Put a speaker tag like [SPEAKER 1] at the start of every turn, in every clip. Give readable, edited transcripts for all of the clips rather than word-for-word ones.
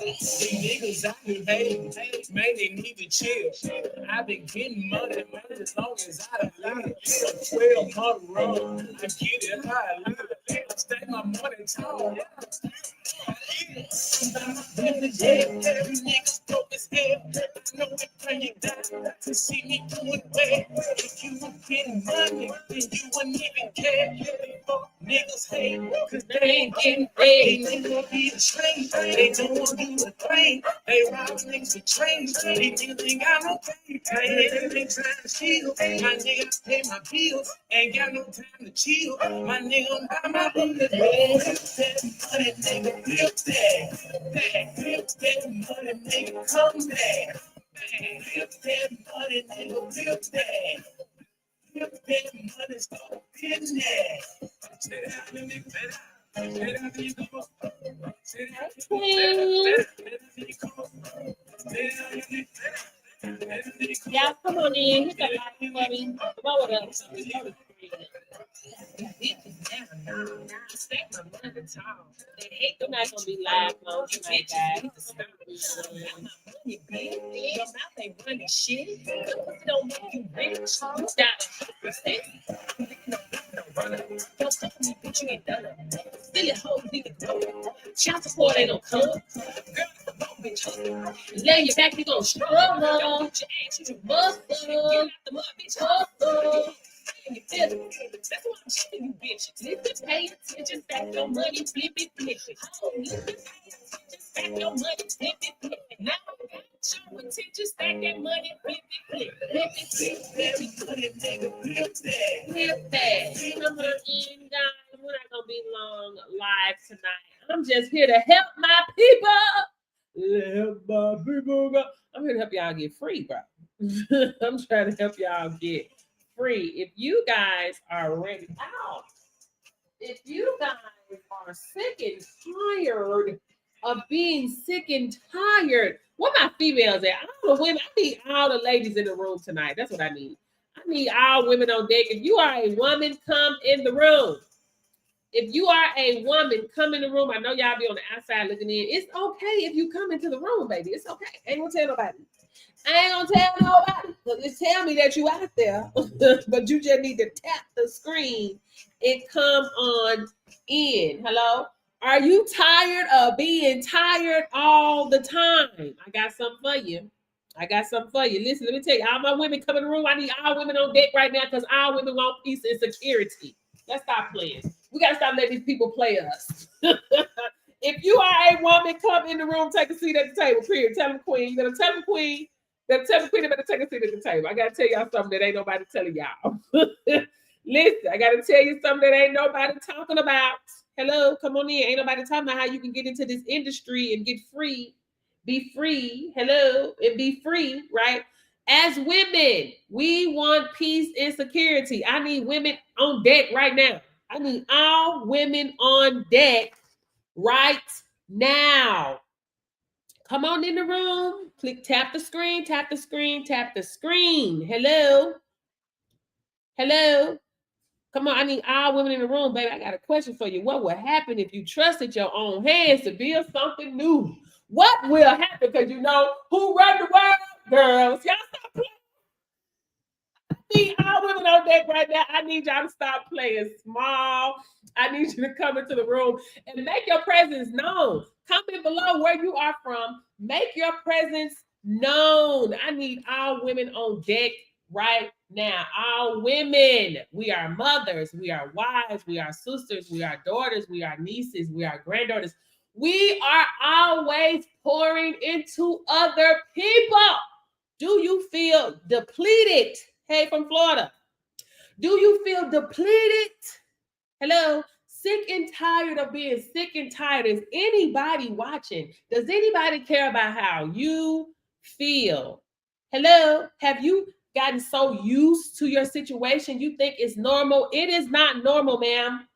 [SPEAKER 1] Niggas out here hating, man, they need to chill. I've been getting money, man, as long as I done live. 12-month run, I get it how I live. I stack my money tall. Every nigga's broke as hell. I know it bring you down to see me doing well. If you were getting money, then you wouldn't even care. Fuck niggas hate, cause they ain't getting paid. They gonna be a train, they don't wanna do a thing. They rob niggas with trains, they niggas ain't got no pay. They trying to steal, my nigga pay my bills. Ain't got no time to chill, my nigga buy my bullets. Money, nigga, flip that, flip that money, nigga, come back. Flip that money, nigga, flip that. Flip that money, start getting that. Say that, nigga, say that.
[SPEAKER 2] Y'all come on in, hit the like button, blow it up. We're not gonna be live long tonight, guys.
[SPEAKER 1] Your mouth ain't running shit. It don't make you rich. Stop. Don't fuck me, bitch, you ain't done it. Still at home, nigga. Child support ain't no color. Girl, bitch. Lay your back, you gon' struggle. Don't your ass, you muscle. Get out the mud, bitch. Hustle. You feel it? That's what I'm showing you, bitch. If you pay attention, stack your money, flip it, flip it. Stack your money, flip it, flip it. Now, show attention, stack that money, flip it, flip it. Flip it, flip it, flip it, nigga, flip that.
[SPEAKER 2] Flip that. Come on in, guys. We're not gonna be long live tonight. I'm just here to help my people. Help my people. I'm here to help y'all get free, bro. I'm trying to help y'all get free. If you guys are ready out, if you guys are sick and tired of being sick and tired, what my females at? All the women, I need all the ladies in the room tonight. That's what I need. I need all women on deck. If you are a woman, come in the room. If you are a woman, come in the room. I know y'all be on the outside looking in. It's okay if you come into the room, baby. It's okay. I ain't gonna tell nobody. I ain't gonna tell nobody. Just tell me that you out there. But you just need to tap the screen and come on in. Hello? Are you tired of being tired all the time? I got something for you. Listen, let me tell you, all my women come in the room. I need all women on deck right now because all women want peace and security. Let's stop playing. We got to stop letting these people play us. If you are a woman, come in the room, take a seat at the table. Period. Tell them, queen. You better tell them, queen. Better tell them, queen. They better take a seat at the table. I got to tell y'all something that ain't nobody telling y'all. Listen, I got to tell you something that ain't nobody talking about. Hello, come on in. Ain't nobody talking about how you can get into this industry and get free. Be free. Hello, and be free, right? As women, we want peace and security. I need women on deck right now. I need all women on deck right now. Come on in the room. Click, tap the screen, tap the screen, tap the screen. Hello. Hello. Come on, I need all women in the room, baby. I got a question for you. What would happen if you trusted your own hands to build something new? What will happen? Because you know who run the world, girls. Y'all stop playing. I need all women on deck right now. I need y'all to stop playing small. I need you to come into the room and make your presence known. Comment below where you are from. Make your presence known. I need all women on deck right now. All women. We are mothers. We are wives. We are sisters. We are daughters. We are nieces. We are granddaughters. We are always pouring into other people. Do you feel depleted? Hey, from Florida. Do you feel depleted? Hello? Sick and tired of being sick and tired. Is anybody watching? Does anybody care about how you feel? Hello? Have you gotten so used to your situation you think it's normal? It is not normal, ma'am.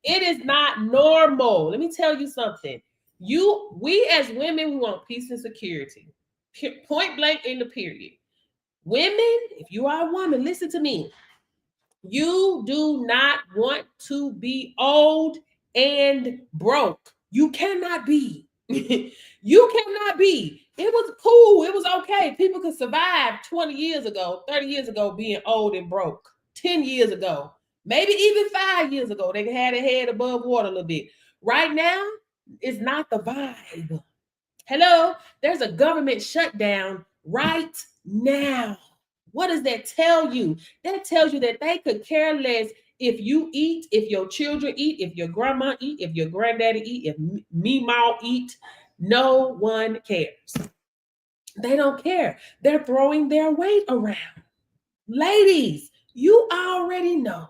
[SPEAKER 2] It is not normal. Let me tell you something. We as women, we want peace and security. Point blank in the period. Women, if you are a woman, listen to me. You do not want to be old and broke. You cannot be. You cannot be. It was cool. It was okay. People could survive 20 years ago, 30 years ago, being old and broke. 10 years ago, maybe even 5 years ago, they had their head above water a little bit. Right now, it's not the vibe. Hello, there's a government shutdown right now. What does that tell you? That tells you that they could care less if you eat, if your children eat, if your grandma eat, if your granddaddy eat, if Meemaw eat. No one cares. They don't care. They're throwing their weight around. Ladies, you already know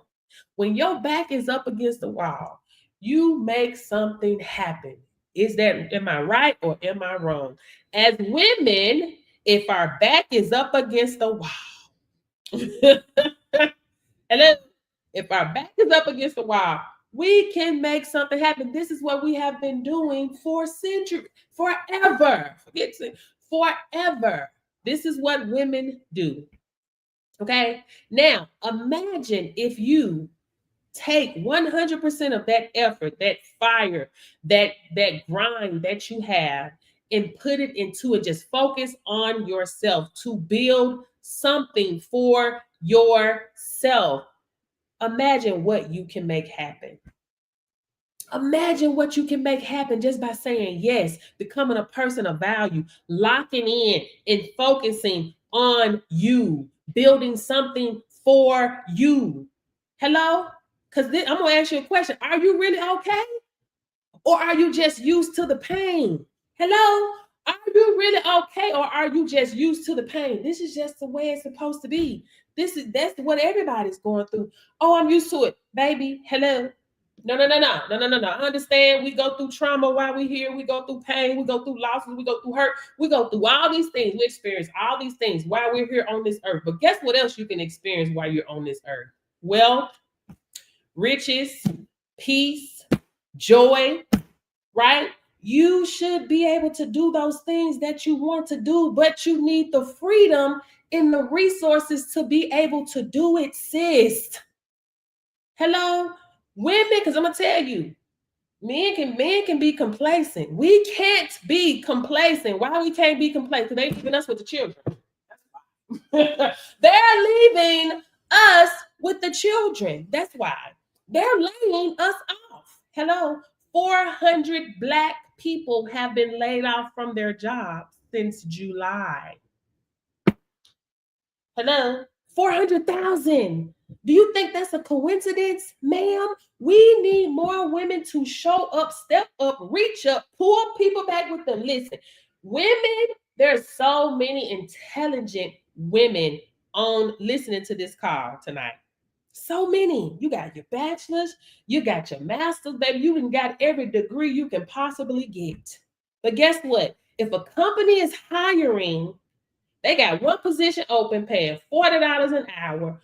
[SPEAKER 2] when your back is up against the wall, you make something happen. Am I right or am I wrong? As women, if our back is up against the wall, and then if our back is up against the wall, we can make something happen. This is what we have been doing for centuries, forever. Forever. This is what women do. Okay. Now, imagine if you take 100% of that effort, that fire, that grind that you have, and put it into it. Just focus on yourself to build something for yourself. Imagine what you can make happen. Imagine what you can make happen just by saying yes, becoming a person of value, locking in and focusing on you, building something for you. Hello? Because I'm going to ask you a question. Are you really okay? Or are you just used to the pain? Hello? Are you really okay? Or are you just used to the pain? This is just the way it's supposed to be. That's what everybody's going through. Oh, I'm used to it. Baby, hello. No. I understand we go through trauma while we're here. We go through pain. We go through losses. We go through hurt. We go through all these things. We experience all these things while we're here on this earth. But guess what else you can experience while you're on this earth? Wealth, riches, peace, joy, right? You should be able to do those things that you want to do, but you need the freedom and the resources to be able to do it, sis. Hello? Women, because I'm going to tell you, men can be complacent. We can't be complacent. Why we can't be complacent? Because they're leaving us with the children. They're leaving us with the children. That's why. They're laying us off. Hello? 400 Black people have been laid off from their jobs since July. Hello? 400,000. Do you think that's a coincidence, ma'am? We need more women to show up, step up, reach up, pull people back with them. Listen, women, there's so many intelligent women on listening to this call tonight. So many. You got your bachelor's, you got your master's, baby. You even got every degree you can possibly get. But guess what? If a company is hiring, they got one position open, paying $40 an hour,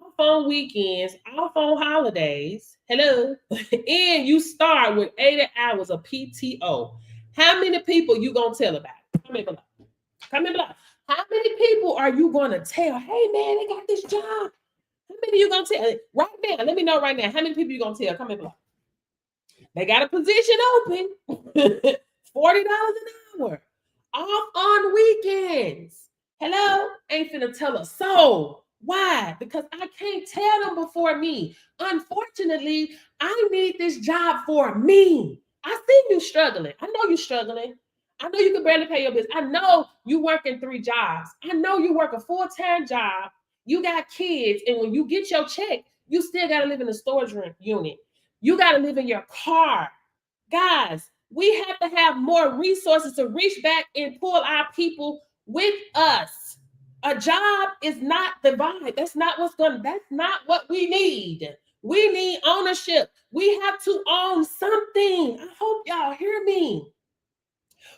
[SPEAKER 2] off on weekends, off on holidays. Hello. And you start with 80 hours of PTO. How many people you gonna tell about? Comment below. How many people are you gonna tell? Hey man, they got this job. How many you gonna tell? Right now, let me know right now. How many people you gonna tell? Comment below. They got a position open. $40 an hour. Off on weekends. Hello? Ain't finna tell a soul. Why? Because I can't tell them before me. Unfortunately, I need this job for me. I see you struggling. I know you're struggling. I know you can barely pay your bills. I know you working 3 jobs. I know you work a full-time job. You got kids. And when you get your check, you still got to live in a storage unit. You got to live in your car. Guys, we have to have more resources to reach back and pull our people with us. A job is not the vibe. That's not what we need. We need ownership. We have to own something. I hope y'all hear me.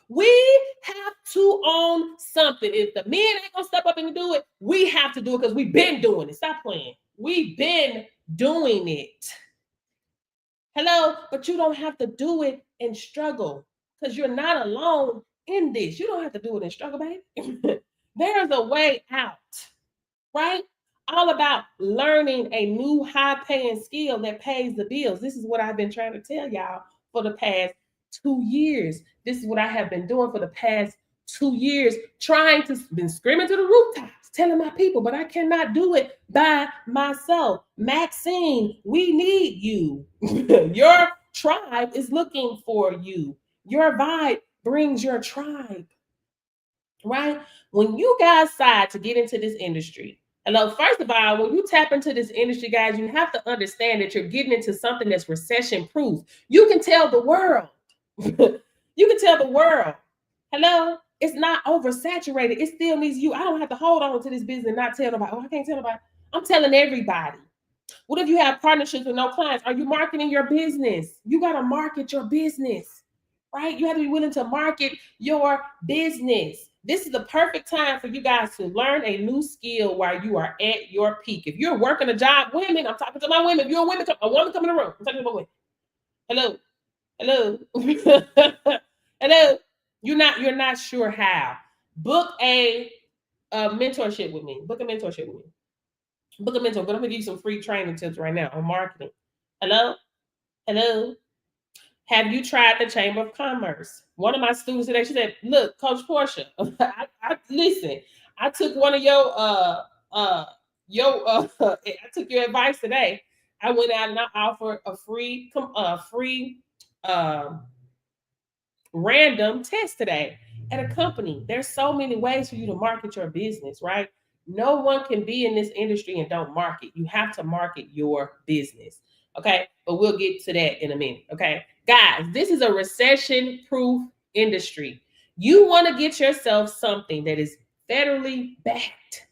[SPEAKER 2] We have to own something. If the men ain't gonna step up and do it, we have to do it because we've been doing it. Stop playing. We've been doing it. Hello, but you don't have to do it and struggle. because you're not alone in this. You don't have to do it in struggle, baby. There's a way out, right? All about learning a new high-paying skill that pays the bills. This is what I've been trying to tell y'all for the past 2 years. This is what I have been doing for the past 2 years, trying to been screaming to the rooftops, telling my people, but I cannot do it by myself. Maxine, we need you. Your tribe is looking for you. Your vibe brings your tribe, right? When you guys decide to get into this industry, hello, first of all, when you tap into this industry, guys, you have to understand that you're getting into something that's recession proof. You can tell the world. You can tell the world, hello, it's not oversaturated. It still needs you. I don't have to hold on to this business and not tell nobody. Oh, I can't tell nobody. I'm telling everybody. What if you have partnerships with no clients? Are you marketing your business? You got to market your business, right? You have to be willing to market your business. This is the perfect time for you guys to learn a new skill while you are at your peak. If you're working a job, women, I'm talking to my women. If you're a woman, a woman come in the room. I'm talking about women. Hello, hello, hello. You're not sure how. Book a mentorship with me. Book a mentorship with me. Book a mentor. But I'm gonna give you some free training tips right now on marketing. Hello, hello. Have you tried the Chamber of Commerce? One of my students today, she said, "Look, Coach Portia, listen. I took one of I took your advice today. I went out and I offered a free random test today at a company. There's so many ways for you to market your business, right? No one can be in this industry and don't market. You have to market your business. Okay. But we'll get to that in a minute. Okay. Guys, this is a recession proof industry. You want to get yourself something that is federally backed.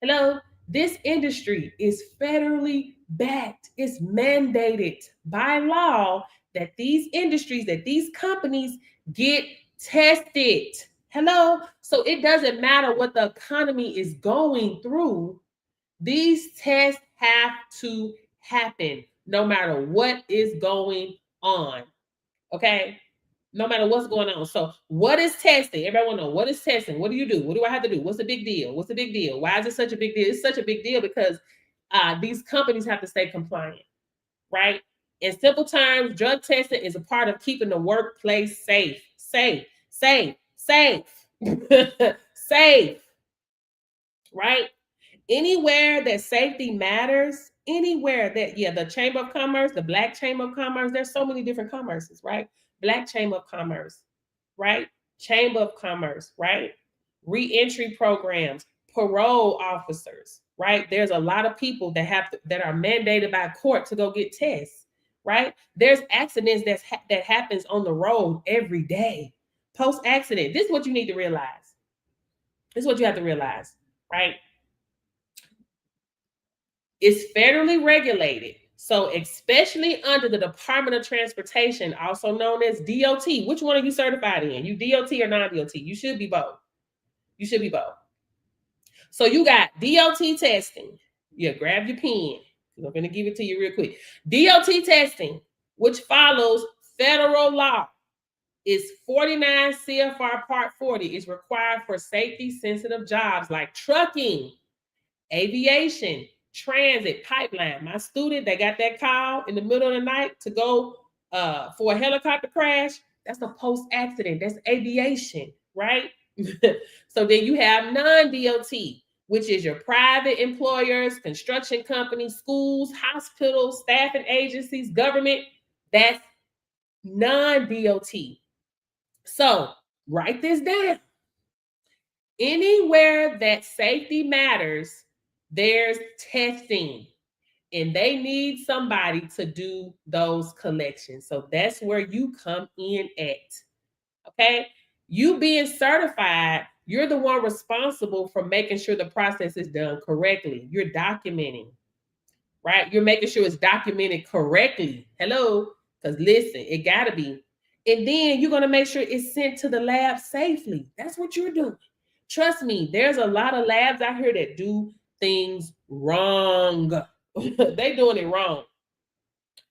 [SPEAKER 2] Hello. This industry is federally backed. It's mandated by law that these industries, that these companies get tested. Hello. So it doesn't matter what the economy is going through. These tests have to happen no matter what is going on. Okay. No matter what's going on. So what is testing? Everyone know what is testing? What do you do? What do I have to do? What's the big deal? What's the big deal? Why is it such a big deal? It's such a big deal because these companies have to stay compliant, right? In simple terms, drug testing is a part of keeping the workplace safe, safe, safe, right? Anywhere that safety matters, anywhere that, the Chamber of Commerce, the Black Chamber of Commerce, there's so many different commerces, right? Black Chamber of Commerce, right? Chamber of Commerce, right? Reentry programs, parole officers, right? There's a lot of people that are mandated by court to go get tests, right? There's accidents that happens on the road every day. Post accident. This is what you need to realize. This is what you have to realize, right? It's federally regulated. So especially under the Department of Transportation, also known as DOT, which one are you certified in? You DOT or non-DOT? You should be both. You should be both. So you got DOT testing. Yeah, grab your pen. I'm going to give it to you real quick. DOT testing, which follows federal law, is 49 CFR Part 40, is required for safety-sensitive jobs like trucking, aviation, transit, pipeline. My student, they got that call in the middle of the night to go for a helicopter crash. That's a post-accident. That's aviation, right? So then you have non-DOT, which is your private employers, construction companies, schools, hospitals, staffing agencies, government. That's non-DOT. So write this down. Anywhere that safety matters, there's testing, and they need somebody to do those collections. So that's where you come in at. Okay. You being certified, you're the one responsible for making sure the process is done correctly. You're documenting, right? You're making sure it's documented correctly. Hello. Because listen, it got to be. And then you're going to make sure it's sent to the lab safely. That's what you're doing. Trust me, there's a lot of labs out here that do things wrong. They doing it wrong.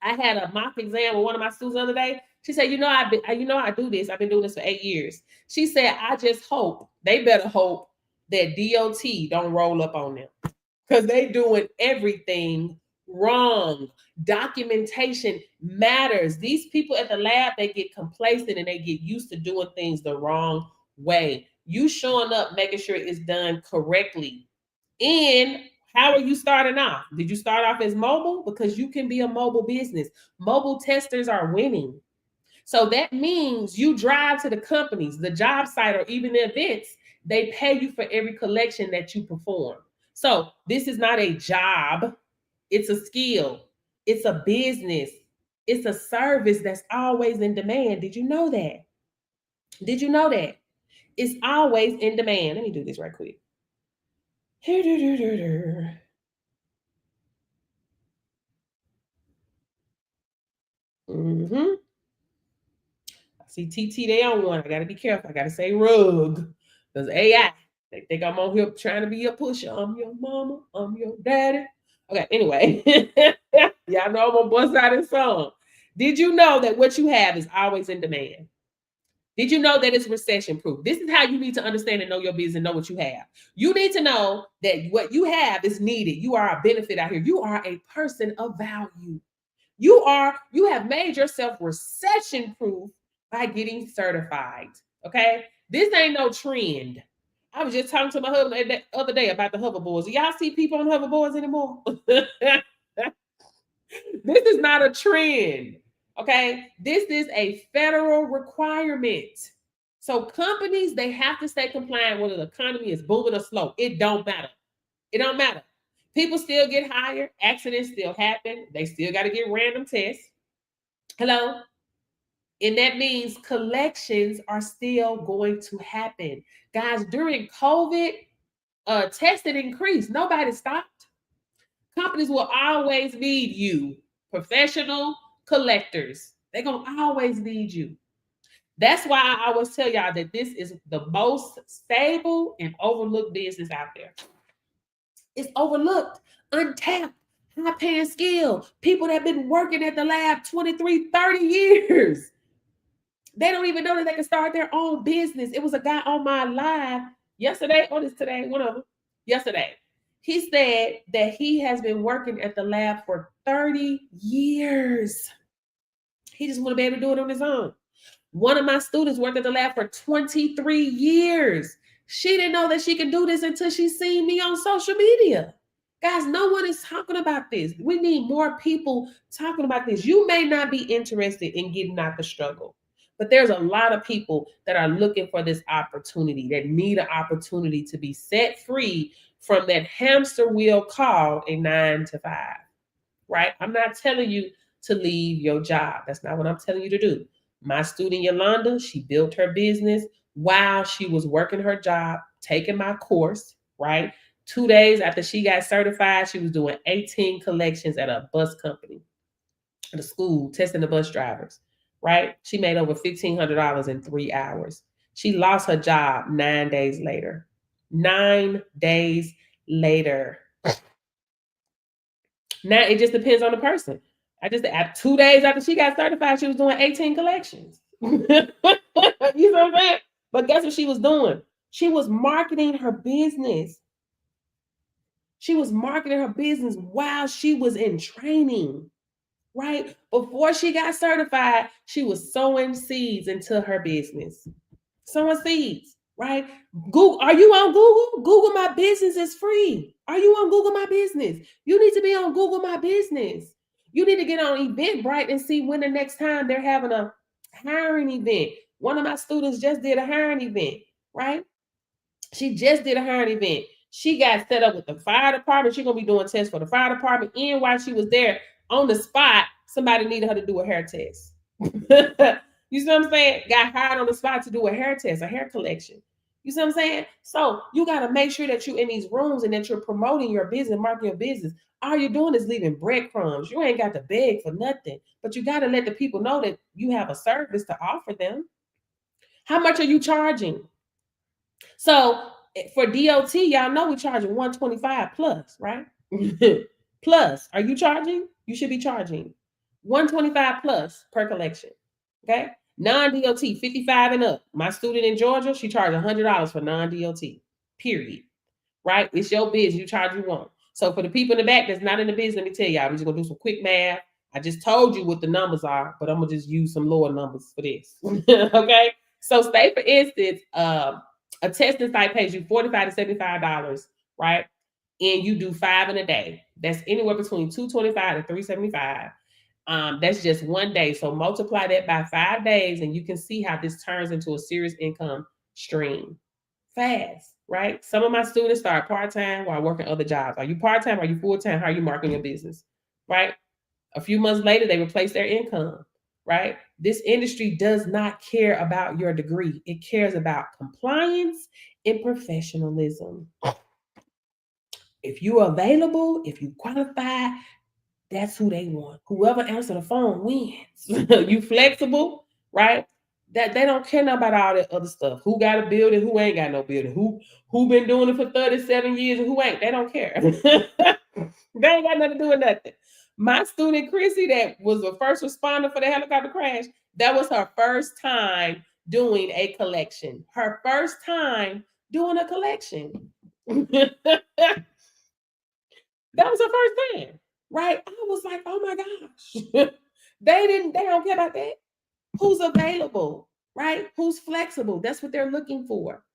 [SPEAKER 2] I had a mock exam with one of my students the other day. She said, I do this. I've been doing this for 8 years. She said, I just hope, they better hope that DOT don't roll up on them because they doing everything wrong. Documentation matters. These people at the lab, they get complacent and they get used to doing things the wrong way. You showing up, making sure it's done correctly. And how are you starting off? Did you start off as mobile? Because you can be a mobile business. Mobile testers are winning. So that means you drive to the companies, the job site, or even the events, they pay you for every collection that you perform. So this is not a job, it's a skill, it's a business, it's a service that's always in demand. Did you know that? Did you know that? It's always in demand. Let me do this right quick. Mm-hmm. I see TT, they on one. I gotta be careful. I gotta say rug. Because AI, they think I'm on here trying to be a pusher. I'm your mama, I'm your daddy. Okay, anyway. Y'all know I'm gonna bust out this song. Did you know that what you have is always in demand? Did you know that it's recession proof? This is how you need to understand and know your business and know what you have. You need to know that what you have is needed. You are a benefit out here. You are a person of value. You have made yourself recession proof by getting certified. Okay. This ain't no trend. I was just talking to my husband the other day about the hoverboards. Do y'all see people on hoverboards anymore? This is not a trend. Okay. This is a federal requirement. So companies, they have to stay compliant whether the economy is booming or slow. It don't matter. It don't matter. People still get hired. Accidents still happen. They still got to get random tests. Hello? And that means collections are still going to happen. Guys, during COVID, testing increased. Nobody stopped. Companies will always need you, professional collectors. They're going to always need you. That's why I always tell y'all that this is the most stable and overlooked business out there. It's overlooked, untapped, high-paying skill. People that have been working at the lab 23, 30 years. They don't even know that they can start their own business. It was a guy on my live yesterday, or this today, one of them, yesterday. He said that he has been working at the lab for 30 years. He just want to be able to do it on his own. One of my students worked at the lab for 23 years. She didn't know that she could do this until she seen me on social media. Guys, no one is talking about this. We need more people talking about this. You may not be interested in getting out the struggle, but there's a lot of people that are looking for this opportunity, that need an opportunity to be set free from that hamster wheel called a 9 to 5, right? I'm not telling you to leave your job. That's not what I'm telling you to do. My student Yolanda, she built her business while she was working her job, taking my course, right? 2 days after she got certified, she was doing 18 collections at a bus company, at a school, testing the bus drivers, right? She made over $1,500 in 3 hours. She lost her job 9 days later. 9 days later. Now it just depends on the person. At 2 days after she got certified, she was doing 18 collections. You know what I'm saying? But guess what she was doing? She was marketing her business. She was marketing her business while she was in training, right? Before she got certified, she was sowing seeds into her business. Sowing seeds, right? Google, are you on Google? Google My Business is free. Are you on Google My Business? You need to be on Google My Business. You need to get on Eventbrite and see when the next time they're having a hiring event. One of my students just did a hiring event, right? She just did a hiring event. She got set up with the fire department. She's going to be doing tests for the fire department. And while she was there on the spot, somebody needed her to do a hair test. You see what I'm saying? Got hired on the spot to do a hair test, a hair collection. You see what I'm saying? So you got to make sure that you're in these rooms and that you're promoting your business, marketing your business. All you're doing is leaving breadcrumbs. You ain't got to beg for nothing, but you got to let the people know that you have a service to offer them. How much are you charging? So for DOT, y'all know we're charging $125 plus, right? Plus, are you charging? You should be charging $125 plus per collection. Okay. Non-DOT, 55 and up. My student in Georgia, she charged $100 for non-DOT. Period. Right? It's your business. You charge you want. So for the people in the back that's not in the business, let me tell y'all, we're just gonna do some quick math. I just told you what the numbers are, but I'm gonna just use some lower numbers for this. Okay. So say for instance, a testing site pays you $45 to $75, right? And you do 5 in a day. That's anywhere between $225 to $375. That's just one day. So multiply that by 5 days, and you can see how this turns into a serious income stream fast, right? Some of my students start part-time while working other jobs. Are you part-time? Are you full-time? How are you marketing your business? Right? A few months later, they replace their income, right? This industry does not care about your degree. It cares about compliance and professionalism. If you are available, if you qualify, that's who they want. Whoever answers the phone wins. You flexible, right? That they don't care about all that other stuff. Who got a building? Who ain't got no building? Who been doing it for 37 years and who ain't? They don't care. They ain't got nothing to do with nothing. My student Chrissy, that was the first responder for the helicopter crash, that was her first time doing a collection. Her first time doing a collection. That was her first time, right? I was like, oh my gosh. They don't care about that. Who's available, right? Who's flexible? That's what they're looking for.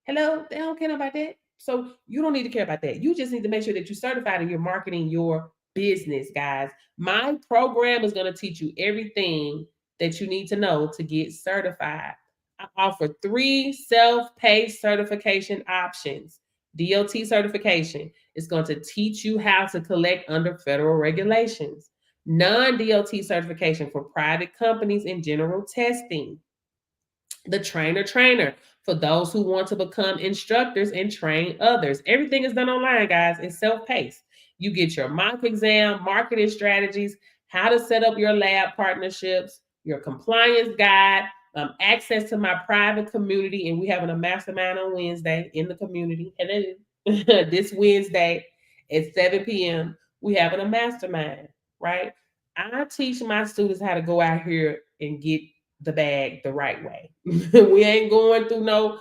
[SPEAKER 2] Hello? They don't care about that. So you don't need to care about that. You just need to make sure that you're certified and you're marketing your business, guys. My program is going to teach you everything that you need to know to get certified. I offer 3 self-paced certification options. DOT certification is going to teach you how to collect under federal regulations. Non-DOT certification for private companies and general testing. The trainer for those who want to become instructors and train others. Everything is done online, guys. It's self-paced. You get your mock exam, marketing strategies, how to set up your lab partnerships, your compliance guide, access to my private community, and we having a mastermind on Wednesday in the community. And then this Wednesday at 7 p.m., we having a mastermind, right? I teach my students how to go out here and get the bag the right way. We ain't going through no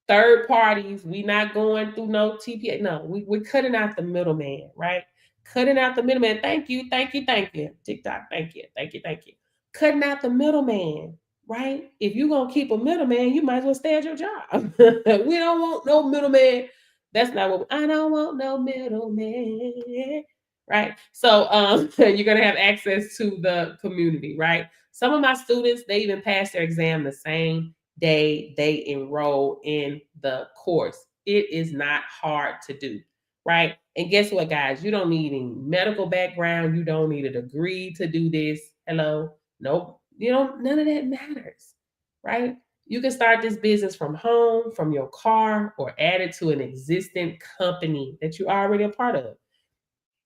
[SPEAKER 2] third parties. We not going through no TPA. No, we're cutting out the middleman, right? Cutting out the middleman. Thank you, thank you, thank you. TikTok, thank you, thank you, thank you. Cutting out the middleman, right? If you're gonna keep a middleman, you might as well stay at your job. We don't want no middleman. That's not what I don't want no middleman. Right. So you're gonna have access to the community, right? Some of my students, they even pass their exam the same day they enroll in the course. It is not hard to do, right? And guess what, guys? You don't need any medical background. You don't need a degree to do this. Hello? Nope. You don't, none of that matters, right? You can start this business from home, from your car, or add it to an existing company that you're already a part of,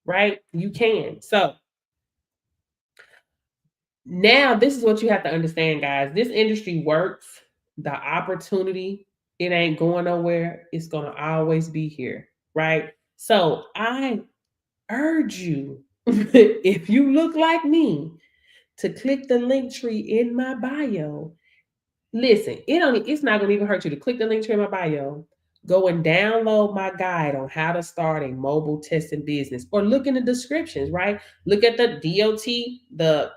[SPEAKER 2] right? You can. So now this is what you have to understand, guys. This industry works. The opportunity, it ain't going nowhere. It's gonna always be here, right? So I urge you, if you look like me, to click the link tree in my bio. Listen, it's not gonna even hurt you to click the link tree in my bio. Go and download my guide on how to start a mobile testing business, or look in the descriptions, right? Look at the DOT, the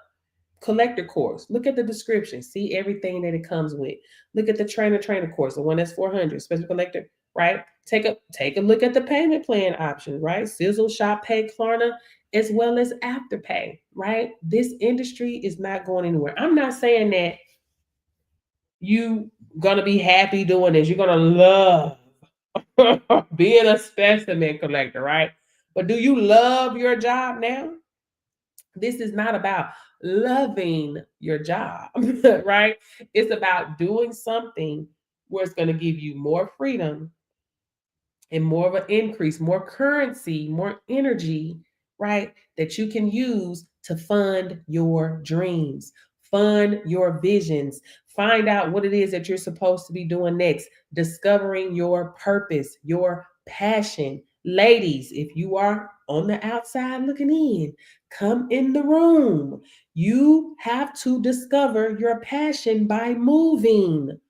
[SPEAKER 2] collector course. Look at the description. See everything that it comes with. Look at the trainer course, the one that's 400, special collector, right? Take a look at the payment plan options, right? Sizzle, Shop Pay, Klarna, as well as Afterpay, right? This industry is not going anywhere. I'm not saying that you gonna be happy doing this. You're gonna love being a specimen collector, right? But do you love your job now? This is not about loving your job, right? It's about doing something where it's going to give you more freedom and more of an increase, more currency, more energy, right? That you can use to fund your dreams, fund your visions, find out what it is that you're supposed to be doing next, discovering your purpose, your passion. Ladies, if you are on the outside looking in. Come in the room. You have to discover your passion by moving.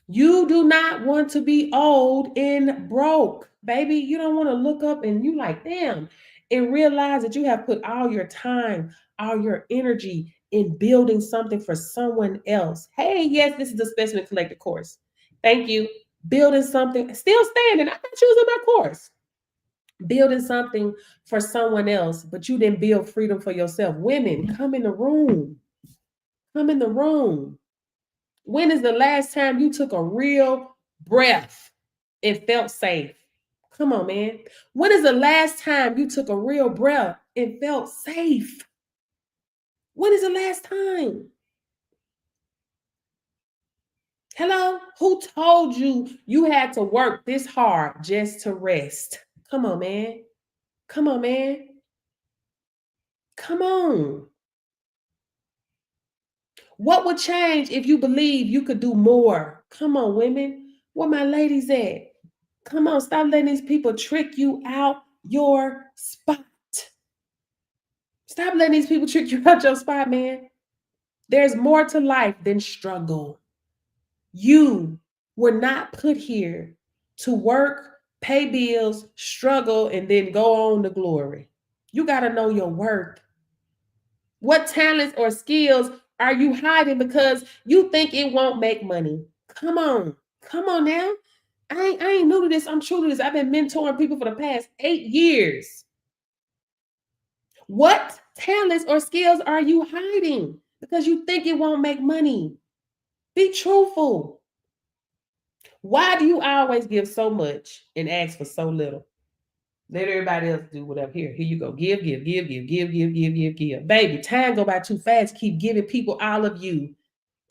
[SPEAKER 2] You do not want to be old and broke, baby. You don't want to look up and you like, damn, and realize that you have put all your time, all your energy in building something for someone else. Hey, yes, this is the Specimen Collector course. Thank you. Building something, still standing. I'm not choosing my course. Building something for someone else, but you didn't build freedom for yourself. Women, come in the room. Come in the room. When is the last time you took a real breath and felt safe? Come on, man. When is the last time you took a real breath and felt safe? When is the last time? Hello? Who told you you had to work this hard just to rest? Come on, man. Come on, man. Come on. What would change if you believe you could do more? Come on, women. Where my ladies at? Come on, stop letting these people trick you out your spot. Stop letting these people trick you out your spot, man. There's more to life than struggle. You were not put here to work, pay bills, struggle, and then go on to glory. You got to know your worth. What talents or skills are you hiding because you think it won't make money? Come on. Come on now. I ain't new to this. I'm true to this. I've been mentoring people for the past 8 years. What talents or skills are you hiding because you think it won't make money? Be truthful. Why do you always give so much and ask for so little? Let everybody else do whatever. Here you go. Give. Baby, time go by too fast. Keep giving people all of you.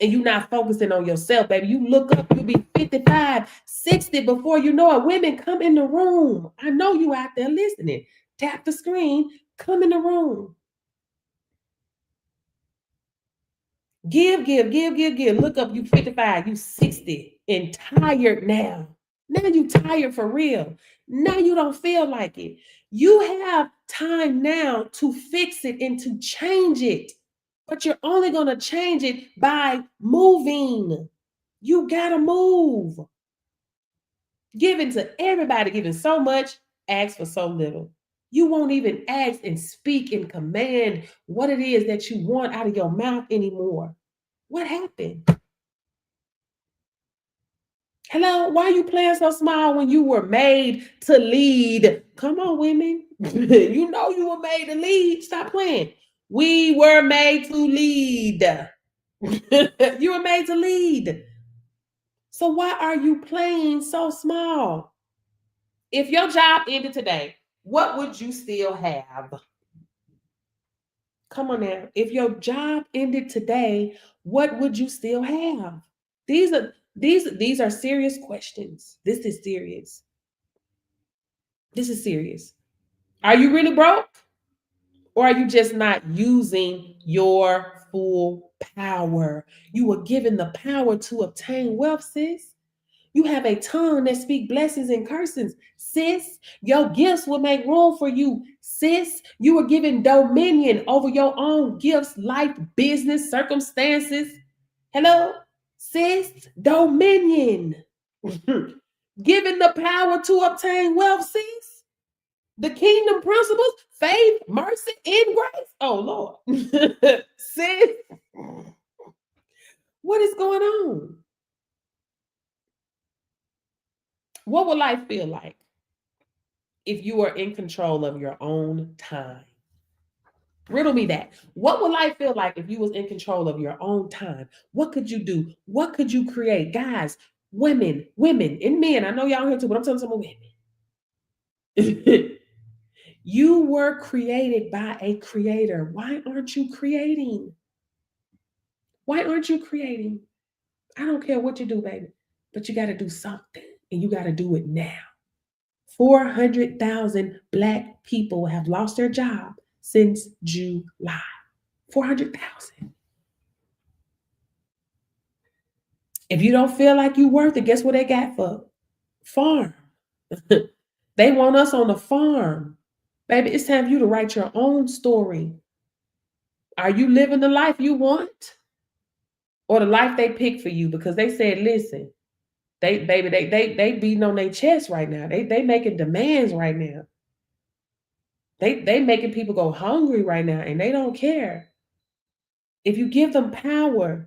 [SPEAKER 2] And you're not focusing on yourself, baby. You look up, you'll be 55, 60 before you know it. Women, come in the room. I know you out there listening. Tap the screen. Come in the room. Give. Look up, you 55, you 60, and tired now. Now you tired for real. Now you don't feel like it. You have time now to fix it and to change it. But you're only going to change it by moving. You got to move. Giving to everybody, giving so much, ask for so little. You won't even ask and speak and command what it is that you want out of your mouth anymore. What happened? Hello, why are you playing so small when you were made to lead? Come on, women. You know you were made to lead. Stop playing. We were made to lead. You were made to lead. So why are you playing so small? If your job ended today, what would you still have? Come on now. If your job ended today, what would you still have? These are serious questions. This is serious. This is serious. Are you really broke? Or are you just not using your full power? You were given the power to obtain wealth, sis. You have a tongue that speak blessings and curses, sis. Your gifts will make room for you, sis. You were given dominion over your own gifts, life, business, circumstances. Hello, sis. Dominion. Given the power to obtain wealth, sis. The kingdom principles, faith, mercy, and grace. Oh, Lord. Sis, what is going on? What would life feel like if you were in control of your own time? Riddle me that. What would life feel like if you was in control of your own time? What could you do? What could you create? Guys, women, and men. I know y'all here too, but I'm telling some women. You were created by a creator. Why aren't you creating? Why aren't you creating? I don't care what you do, baby, but you got to do something, and you got to do it now. 400,000 Black people have lost their job since July. 400,000. If you don't feel like you're worth it, guess what they got for? Farm. They want us on the farm. Baby, it's time for you to write your own story. Are you living the life you want? Or the life they picked for you? Because they said, listen, they beating on their chest right now. They making demands right now. They making people go hungry right now, and they don't care. If you give them power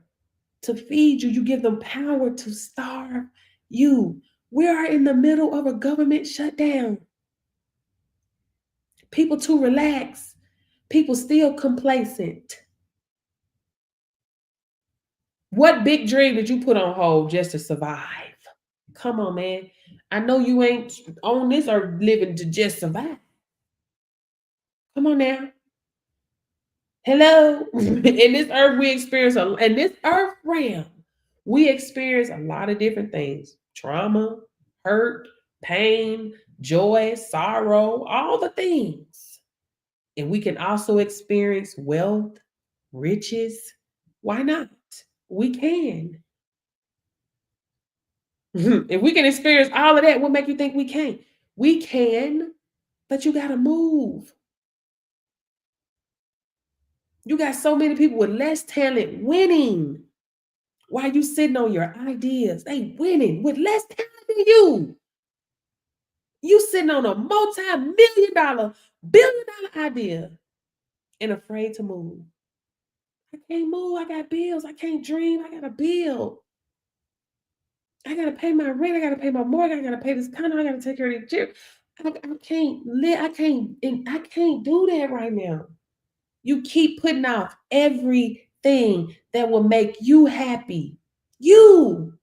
[SPEAKER 2] to feed you, you give them power to starve you. We are in the middle of a government shutdown. People too relaxed. People still complacent. What big dream did you put on hold just to survive? Come on, man. I know you ain't on this earth living to just survive. Come on now. Hello. In this earth, we experience in this earth realm, we experience a lot of different things: trauma, hurt, pain, joy, sorrow, all the things. And we can also experience wealth, riches. Why not? We can. If we can experience all of that, what make you think we can't? We can, but you got to move. You got so many people with less talent winning. Why you sitting on your ideas? They winning with less talent than you. You sitting on a multi-million dollar, billion-dollar idea and afraid to move. I can't move. I got bills. I can't dream. I got a bill. I gotta pay my rent. I gotta pay my mortgage. I gotta pay this condo. I gotta take care of the children. I can't live. I can't do that right now. You keep putting off everything that will make you happy. You.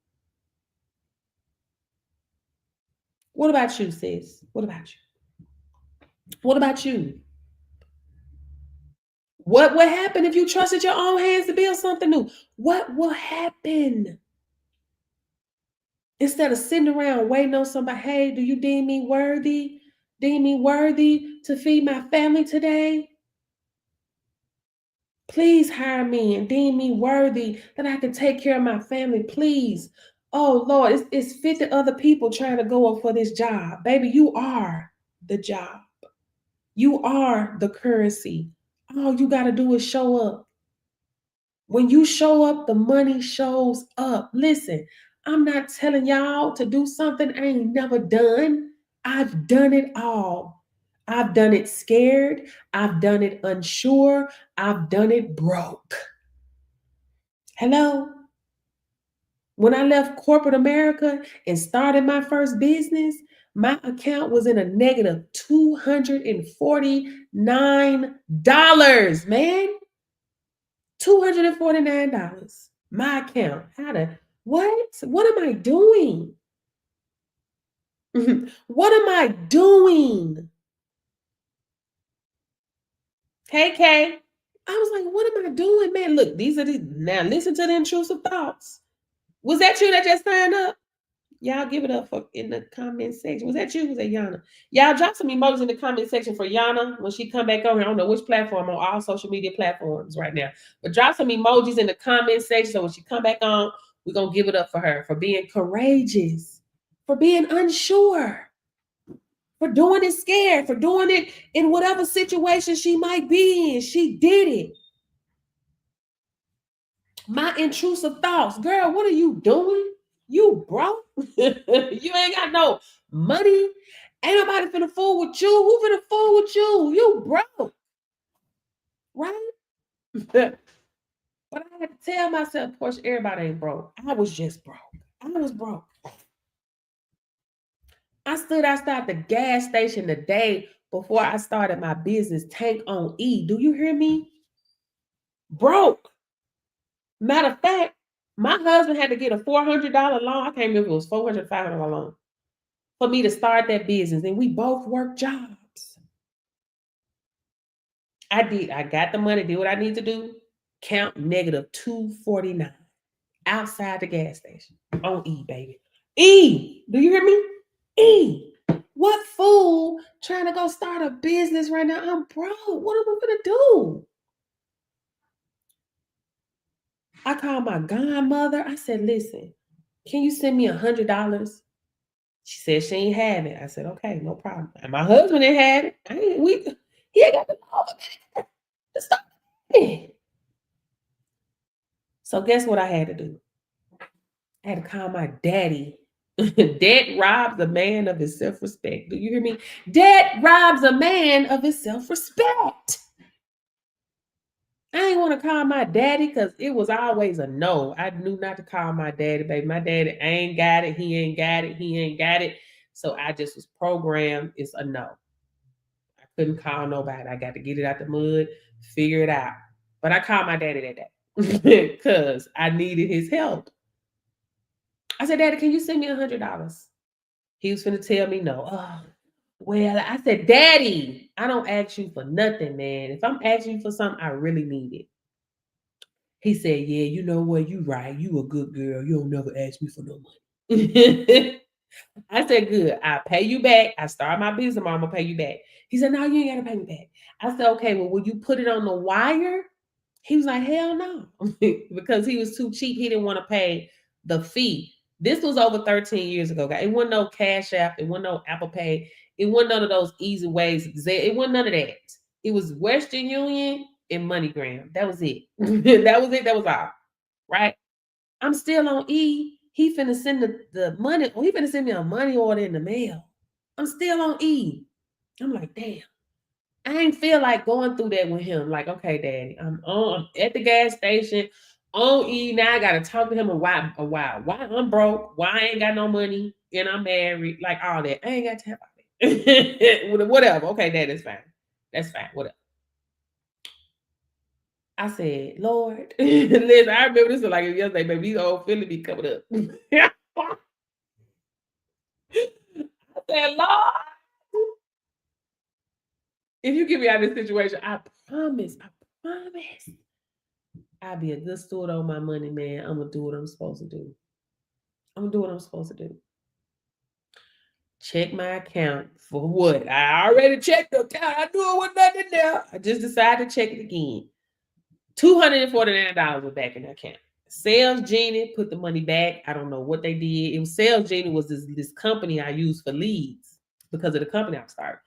[SPEAKER 2] What about you, sis? What about you? What about you? What would happen if you trusted your own hands to build something new? What will happen? Instead of sitting around waiting on somebody, hey, do you deem me worthy? Deem me worthy to feed my family today? Please hire me and deem me worthy that I can take care of my family, please. Oh Lord, it's 50 other people trying to go up for this job. Baby, you are the job. You are the currency. All you got to do is show up. When you show up, the money shows up. Listen, I'm not telling y'all to do something I ain't never done. I've done it all. I've done it scared. I've done it unsure. I've done it broke. Hello? When I left corporate America and started my first business, my account was in a negative $249, man. $249. My account. What am I doing? What am I doing? Hey, Kay. I was like, what am I doing, man? Look, now listen to the intrusive thoughts. Was that you that just signed up? Y'all give it up for in the comment section. Was that you? Was that Yana? Y'all drop some emojis in the comment section for Yana when she come back over. I don't know which platform, on all social media platforms right now. But drop some emojis in the comment section so when she come back on, we're going to give it up for her for being courageous, for being unsure, for doing it scared, for doing it in whatever situation she might be in. She did it. My intrusive thoughts. Girl, what are you doing? You broke? You ain't got no money. Ain't nobody finna fool with you. Who finna fool with you? You broke. Right? But I had to tell myself, Portia, everybody ain't broke. I was just broke. I was broke. I stood outside the gas station the day before I started my business, Tank on E. Do you hear me? Broke. Matter of fact, my husband had to get a $400 loan. I can't remember if it was $400, $500 loan for me to start that business. And we both worked jobs. I did. I got the money, did what I need to do. Count negative 249 outside the gas station on E, baby. E, do you hear me? E, what fool trying to go start a business right now? I'm broke. What am I gonna do? I called my godmother. I said, listen, can you send me $100? She said she ain't have it. I said, okay, no problem. And my husband ain't have it. He ain't got the law. Stop. So guess what I had to do? I had to call my daddy. Debt robs a man of his self-respect. Do you hear me? Debt robs a man of his self-respect. I ain't want to call my daddy because it was always a no. I knew not to call my daddy, baby. My daddy ain't got it. He ain't got it. He ain't got it. So I just was programmed. It's a no. I couldn't call nobody. I got to get it out the mud, figure it out. But I called my daddy that day because I needed his help. I said, Daddy, can you send me $100? He was finna tell me no. Oh, well, I said, Daddy, I don't ask you for nothing, man. If I'm asking you for something, I really need it. He said, yeah, you know what? You right. You a good girl. You don't never ask me for no money. I said, good. I'll pay you back. I start my business, I'm gonna pay you back. He said, no, you ain't gotta pay me back. I said, okay, well, will you put it on the wire? He was like, hell no. Because he was too cheap. He didn't want to pay the fee. This was over 13 years ago, guys. It wasn't no Cash App. It wasn't no Apple Pay. It wasn't none of those easy ways. It wasn't none of that. It was Western Union and MoneyGram. That was it. That was it. That was all. Right? I'm still on E. He finna send the money. He finna send me a money order in the mail. I'm still on E. I'm like, damn. I ain't feel like going through that with him. Like, okay, Daddy, I'm at the gas station on E. Now I gotta talk to him a while. Why I'm broke? Why I ain't got no money? And I'm married. Like all that. I ain't got time for it. Whatever. Okay, Dad, that's fine. That's fine. Whatever. I said, Lord, listen, I remember this was like yesterday, baby. These old feelings be coming up. I said, Lord, if you get me out of this situation, I promise, I'll be a good steward on my money, man. I'm gonna do what I'm supposed to do. I'm gonna do what I'm supposed to do. Check my account for what? I already checked the account. I knew it was nothing there. I just decided to check it again. $249 was back in the account. Sales Genie put the money back. I don't know what they did. It was Sales Genie was this company I use for leads because of the company I started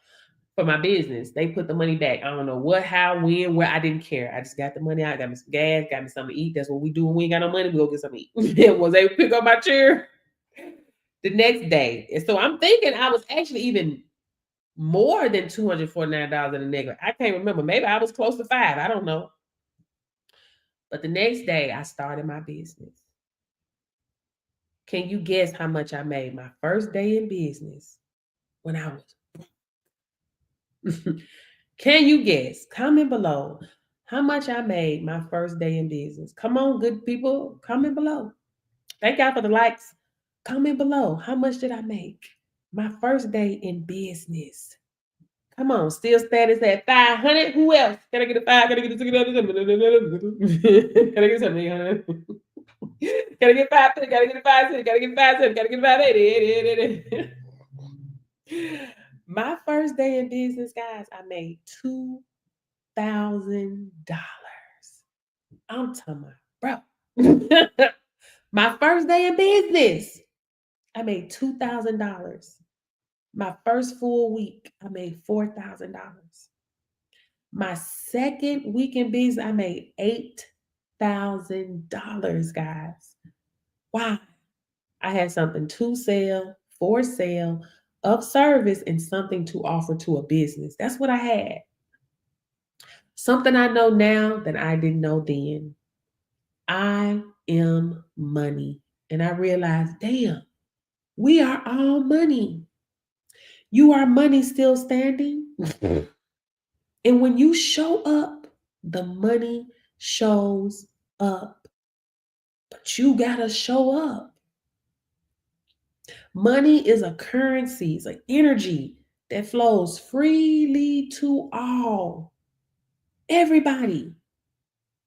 [SPEAKER 2] for my business. They put the money back. I don't know what, how, when, where. I didn't care. I just got the money out, got me some gas, got me something to eat. That's what we do when we ain't got no money. We go get something to eat. Was able to pick up my chair the next day. And so I'm thinking I was actually even more than $249 in the negative. I can't remember. Maybe I was close to $5. I don't know. But the next day, I started my business. Can you guess how much I made my first day in business when I was? Can you guess? Comment below how much I made my first day in business. Come on, good people. Comment below. Thank y'all for the likes. Comment below. How much did I make my first day in business? Come on, still status at 500. Who else? Can I get a 5? Can I get a 6? Can I get something? Gotta get 5 cents, gotta get a 5 cents, gotta get 5 cents, gotta get 580. My first day in business, guys, I made $2,000. I'm talking about, bro. My first day in business, I made $2,000. My first full week, I made $4,000. My second week in business, I made $8,000, guys. Why? I had something to sell, for sale, of service, and something to offer to a business. That's what I had. Something I know now that I didn't know then. I am money. And I realized, damn, we are all money. You are money still standing. And when you show up, the money shows up. But you got to show up. Money is a currency, it's an energy that flows freely to all, everybody.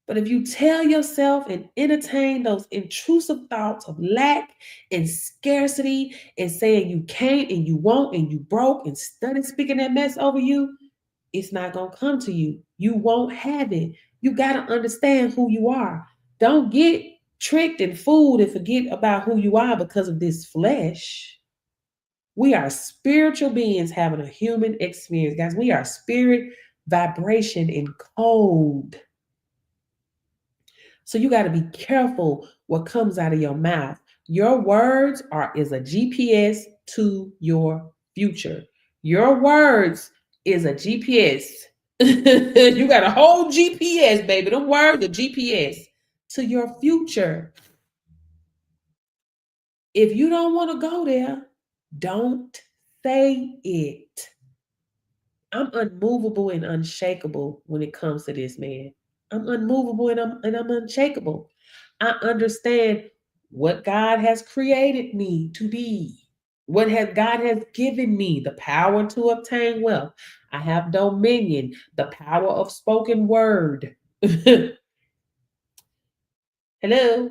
[SPEAKER 2] But if you tell yourself and entertain those intrusive thoughts of lack and scarcity and saying you can't and you won't and you broke and study speaking that mess over you, it's not going to come to you. You won't have it. You got to understand who you are. Don't get tricked and fooled and forget about who you are because of this flesh. We are spiritual beings having a human experience. Guys, we are spirit, vibration, and code. So you got to be careful what comes out of your mouth. Your words are is a GPS to your future. Your words is a GPS. You got a whole GPS, baby. Them words are GPS to your future. If you don't want to go there, don't say it. I'm unmovable and unshakable when it comes to this, man. I'm unmovable and I'm unshakable. I understand what God has created me to be. What has God has given me the power to obtain wealth. I have dominion, the power of spoken word. Hello.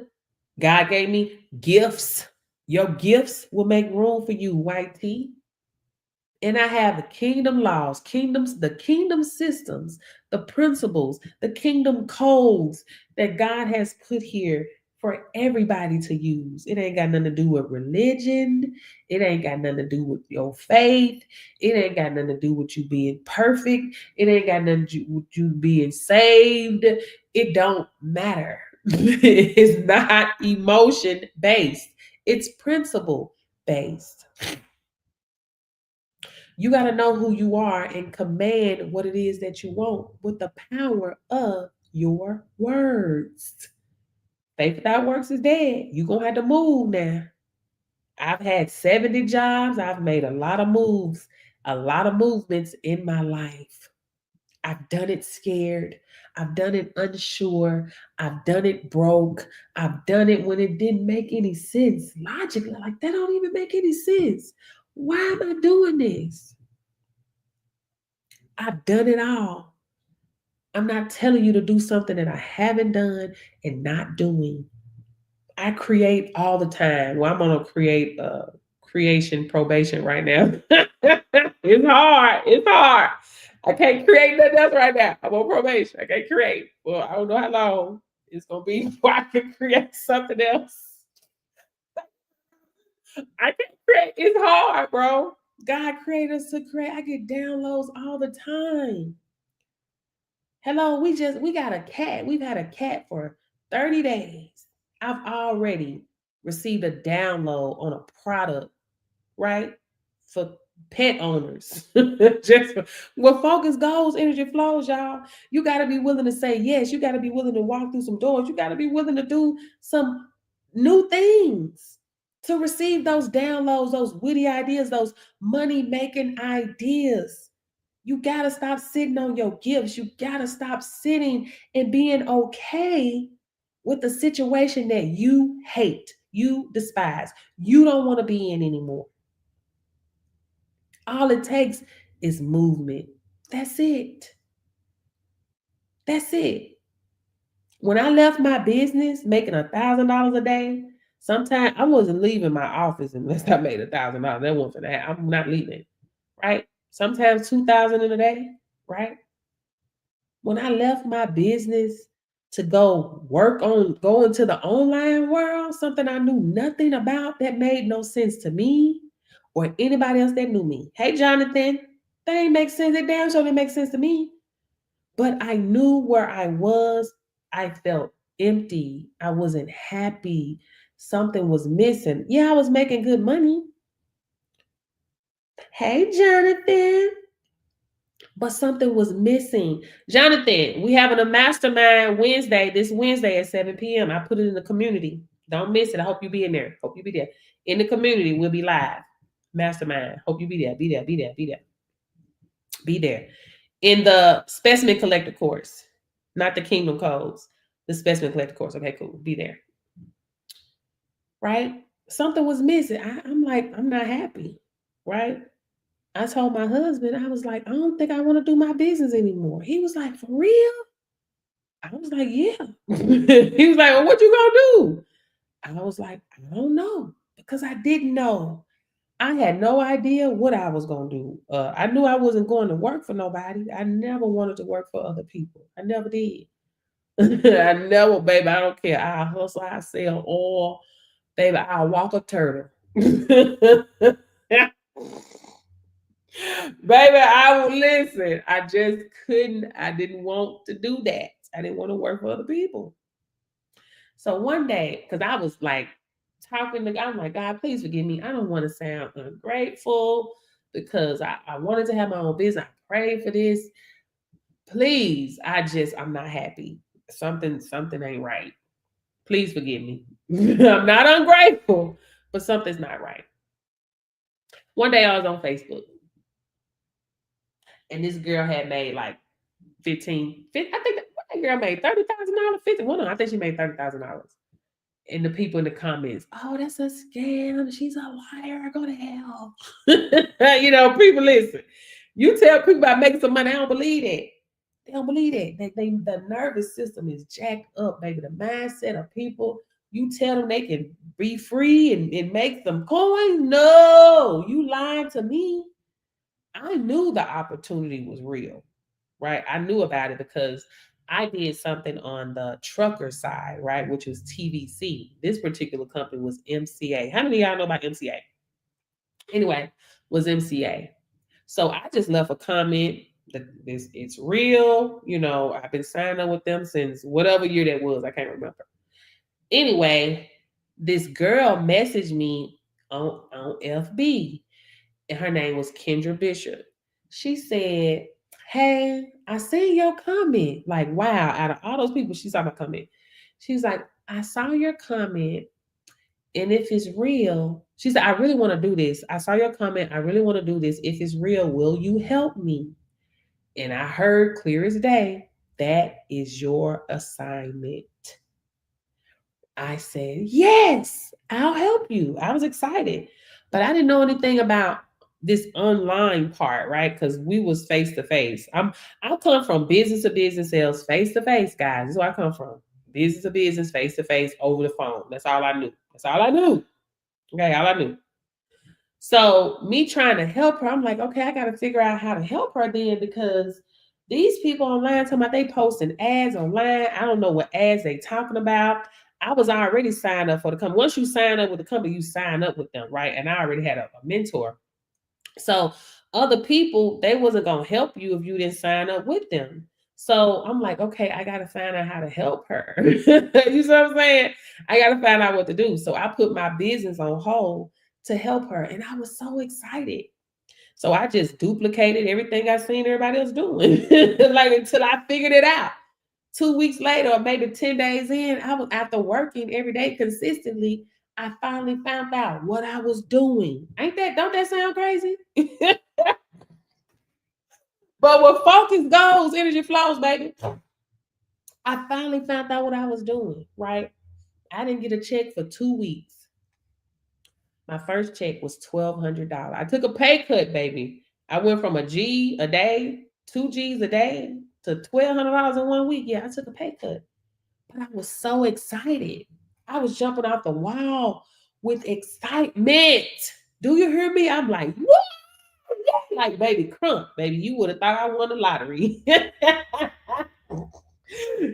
[SPEAKER 2] God gave me gifts. Your gifts will make room for you, white tea. And I have the kingdom laws, the kingdom systems, the principles, the kingdom codes that God has put here for everybody to use. It ain't got nothing to do with religion. It ain't got nothing to do with your faith. It ain't got nothing to do with you being perfect. It ain't got nothing to do with you being saved. It don't matter. It's not emotion based. It's principle based. You got to know who you are and command what it is that you want with the power of your words. Faith without works is dead. You're going to have to move now. I've had 70 jobs. I've made a lot of moves, a lot of movements in my life. I've done it scared. I've done it unsure. I've done it broke. I've done it when it didn't make any sense. Logically, like that don't even make any sense. Why am I doing this? I've done it all. I'm not telling you to do something that I haven't done and not doing. I create all the time. Well, I'm on a creation probation right now. It's hard. It's hard. I can't create nothing else right now. I'm on probation. I can't create. Well, I don't know how long it's gonna be before I can create something else. I can't create. It's hard, bro. God created us to create. I get downloads all the time. Hello, we got a cat. We've had a cat for 30 days. I've already received a download on a product, right? For pet owners. Just where focus goes, energy flows, y'all. You got to be willing to say yes. You got to be willing to walk through some doors. You got to be willing to do some new things to receive those downloads, those witty ideas, those money making ideas. You got to stop sitting on your gifts. You got to stop sitting and being okay with the situation that you hate, you despise, you don't want to be in anymore. All it takes is movement. That's it. That's it. When I left my business making $1,000 a day, sometimes I wasn't leaving my office unless I made $1,000. That wasn't that. I'm not leaving, right? Sometimes 2,000 in a day, right? When I left my business to go into the online world, something I knew nothing about that made no sense to me or anybody else that knew me. Hey, Jonathan, that ain't make sense. That damn sure didn't make sense to me. But I knew where I was. I felt empty. I wasn't happy. Something was missing. Yeah, I was making good money. Hey, Jonathan. But something was missing. Jonathan, we having a mastermind Wednesday, this Wednesday at 7 p.m. I put it in the community. Don't miss it. I hope you be in there. Hope you be there. In the community, we'll be live. Mastermind. Hope you be there. Be there. Be there. Be there. Be there. In the specimen collector course, not the kingdom codes, the specimen collector course. Okay, cool. Be there. Right? Something was missing. I'm like, I'm not happy. Right? I told my husband, I was like, I don't think I want to do my business anymore. He was like, for real? I was like, yeah. He was like, well, what you gonna do? I was like, I don't know. Because I didn't know. I had no idea what I was gonna do. I knew I wasn't going to work for nobody. I never wanted to work for other people. I never did. I never, baby, I don't care. I hustle, I sell oil, baby, I'll walk a turtle. Baby, I would listen. I just couldn't, I didn't want to do that. I didn't want to work for other people. So one day, because I was like talking to God, I'm like, God, please forgive me. I don't want to sound ungrateful because I wanted to have my own business. I prayed for this. Please, I'm not happy. Something ain't right. Please forgive me. I'm not ungrateful, but something's not right. One day I was on Facebook and this girl had made like 15, I think that girl made $30,000, 50. Well, no, I think she made $30,000. And the people in the comments, oh, that's a scam. She's a liar. Go to hell. You know, people listen. You tell people about making some money, they don't believe it. They don't believe it. The nervous system is jacked up, baby. The mindset of people, you tell them they can be free and make some coins. No, you lying to me. I knew the opportunity was real, right? I knew about it because I did something on the trucker side, right? Which was TVC. This particular company was MCA. How many of y'all know about MCA? Anyway, was MCA. So I just left a comment that it's real. You know, I've been signing up with them since whatever year that was. I can't remember. Anyway, this girl messaged me on FB, and her name was Kendra Bishop. She said, hey, I seen your comment. Like, wow, out of all those people, she saw my comment. She's like, I saw your comment. And if it's real, she said, I really want to do this. I saw your comment. I really want to do this. If it's real, will you help me? And I heard clear as day, that is your assignment. I said, yes, I'll help you. I was excited, but I didn't know anything about this online part, right? Because we was face to face. I come from business to business sales, face to face, guys. This is where I come from. Business to business, face to face, over the phone. That's all I knew. That's all I knew. Okay, all I knew. So me trying to help her, I'm like, okay, I got to figure out how to help her then, because these people online talking about they posting ads online. I don't know what ads they talking about. I was already signed up for the company. Once you sign up with the company, you sign up with them, right? And I already had a mentor. So other people, they wasn't gonna help you if you didn't sign up with them. So I'm like, okay, I gotta find out how to help her. You see what I'm saying? I gotta find out what to do. So I put my business on hold to help her, and I was so excited. So I just duplicated everything I seen everybody else doing, like until I figured it out. 2 weeks later, or maybe 10 days in, I was after working every day consistently. I finally found out what I was doing. Don't that sound crazy? But with focus goes, energy flows, baby. I finally found out what I was doing, right? I didn't get a check for 2 weeks. My first check was $1,200. I took a pay cut, baby. I went from a G a day, 2 Gs a day, to $1,200 in 1 week. Yeah, I took a pay cut. But I was so excited. I was jumping off the wall with excitement. Do you hear me? I'm like, what? Like, baby, crump, baby. You would have thought I won the lottery.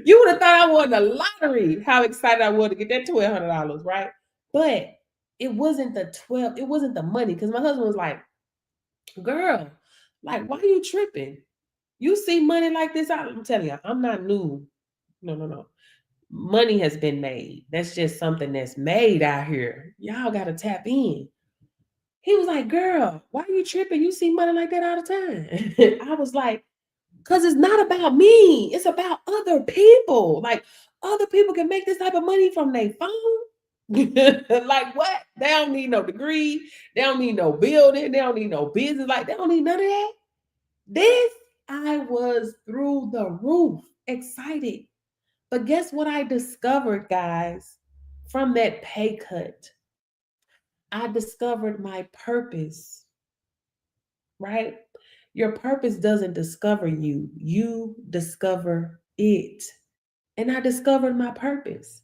[SPEAKER 2] You would have thought I won the lottery. How excited I was to get that $1,200, right? But it wasn't it wasn't the money. Because my husband was like, girl, like, why are you tripping? You see money like this out. I'm telling you, I'm not new. No. Money has been made. That's just something that's made out here. Y'all got to tap in. He was like, girl, why are you tripping? You see money like that all the time. I was like, because it's not about me. It's about other people. Like, other people can make this type of money from their phone. Like, what? They don't need no degree. They don't need no building. They don't need no business. Like, they don't need none of that. This, I was through the roof, excited. But guess what I discovered, guys, from that pay cut? I discovered my purpose, right? Your purpose doesn't discover you, you discover it. And I discovered my purpose.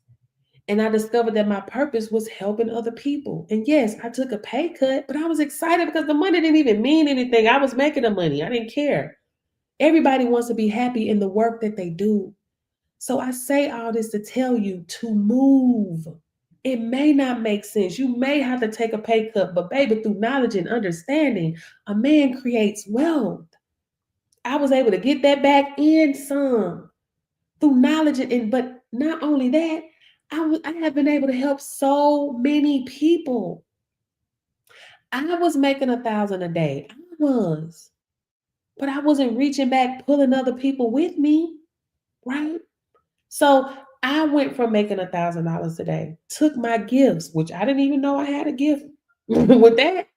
[SPEAKER 2] And I discovered that my purpose was helping other people. And yes, I took a pay cut, but I was excited because the money didn't even mean anything. I was making the money, I didn't care. Everybody wants to be happy in the work that they do. So I say all this to tell you to move. It may not make sense. You may have to take a pay cut, but baby, through knowledge and understanding, a man creates wealth. I was able to get that back in some through knowledge but not only that, I have been able to help so many people. I was making 1,000 a day. I was, but I wasn't reaching back, pulling other people with me, right? So I went from making $1,000 a day, took my gifts, which I didn't even know I had a gift with that.